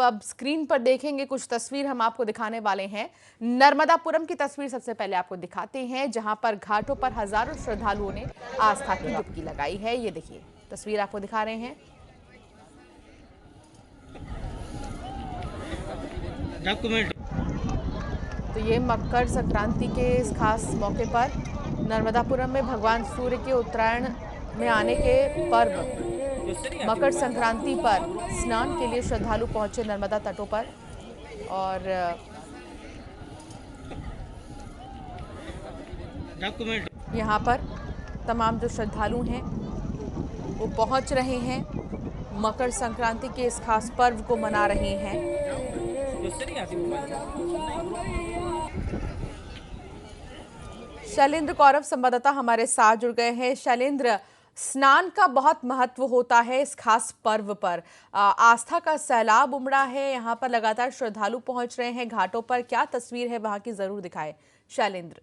आप अब स्क्रीन पर देखेंगे कुछ तस्वीर हम आपको दिखाने वाले हैं। नर्मदापुरम की तस्वीर सबसे पहले आपको दिखाते हैं, जहां पर घाटों पर हजारों श्रद्धालुओं ने आस्था की डुबकी लगाई है। ये देखिए तस्वीर आपको दिखा रहे हैं। तो ये मकर संक्रांति के इस खास मौके पर नर्मदापुरम में भगवान सूर्य के उत्तरायण में आने के पर्व मकर संक्रांति पर स्नान के लिए श्रद्धालु पहुंचे नर्मदा तटों पर। और यहाँ पर तमाम जो श्रद्धालु हैं वो पहुंच रहे हैं, मकर संक्रांति के इस खास पर्व को मना रहे हैं। शैलेंद्र कौरव संवाददाता हमारे साथ जुड़ गए हैं। शैलेंद्र, स्नान का बहुत महत्व होता है इस खास पर्व पर। आस्था का सैलाब उमड़ा है, यहाँ पर लगातार श्रद्धालु पहुंच रहे हैं घाटों पर। क्या तस्वीर है वहां की, जरूर दिखाएं शैलेंद्र।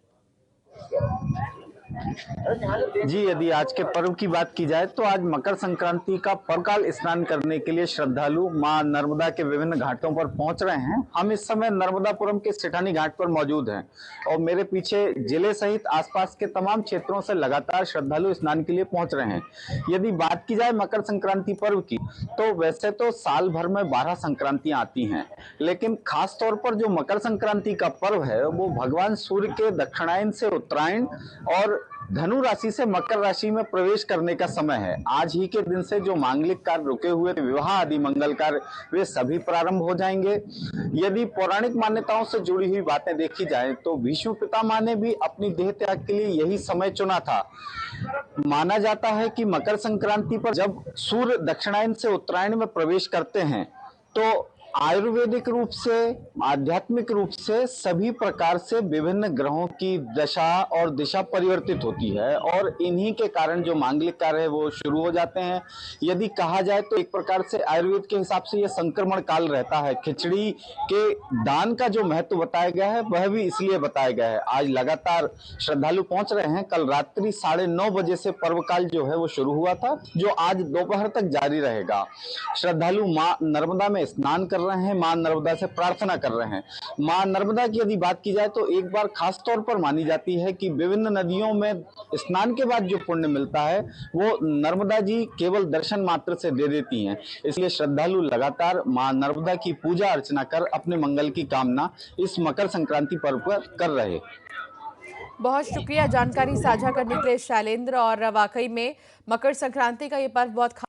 जी, यदि आज के पर्व की बात की जाए तो आज मकर संक्रांति का पर्वकाल स्नान करने के लिए श्रद्धालु मां नर्मदा के विभिन्न घाटों पर पहुंच रहे हैं। हम इस समय नर्मदापुरम के सेठानी घाट पर मौजूद हैं और मेरे पीछे जिले सहित आसपास के तमाम क्षेत्रों से लगातार श्रद्धालु स्नान के लिए पहुंच रहे हैं। यदि बात की जाए मकर संक्रांति पर्व की, तो वैसे तो साल भर में 12 संक्रांतियां आती हैं, लेकिन खास तौर पर जो मकर संक्रांति का पर्व है वो भगवान सूर्य के दक्षिणायन से उत्तरायण और धनु राशि से मकर राशि में प्रवेश करने का समय है। आज ही के दिन से जो मांगलिक कार्य रुके हुए थे, विवाह आदि मंगल कार्य, वे सभी प्रारंभ हो जाएंगे। यदि पौराणिक मान्यताओं से जुड़ी हुई बातें देखी जाए तो भीष्म पितामह ने भी अपनी देह त्याग के लिए यही समय चुना था। माना जाता है कि मकर संक्रांति पर जब सूर्य दक्षिणायन से उत्तरायण में प्रवेश करते हैं तो आयुर्वेदिक रूप से, आध्यात्मिक रूप से सभी प्रकार से विभिन्न ग्रहों की दशा और दिशा परिवर्तित होती है और इन्हीं के कारण जो मांगलिक कार्य है वो शुरू हो जाते हैं। यदि कहा जाए तो एक प्रकार से आयुर्वेद के हिसाब से यह संक्रमण काल रहता है। खिचड़ी के दान का जो महत्व बताया गया है वह भी इसलिए बताया गया है। आज लगातार श्रद्धालु पहुंच रहे हैं। कल रात्रि 9:30 बजे से पर्व काल जो है वो शुरू हुआ था, जो आज दोपहर तक जारी रहेगा। श्रद्धालु मां नर्मदा में स्नान कर रहे हैं, मां नर्मदा से प्रार्थना कर रहे हैं। मां नर्मदा की यदि बात की जाए तो एक बार खास तौर पर मानी जाती है कि विभिन्न नदियों में स्नान के बाद जो पुण्य मिलता है वो नर्मदा जी केवल दर्शन मात्र से दे देती हैं। इसलिए श्रद्धालु लगातार मां नर्मदा की पूजा अर्चना कर अपने मंगल की कामना इस मकर संक्रांति पर्व पर कर रहे। बहुत शुक्रिया जानकारी साझा करने के लिए शैलेंद्र। और वाकई में मकर संक्रांति का ये पर्व बहुत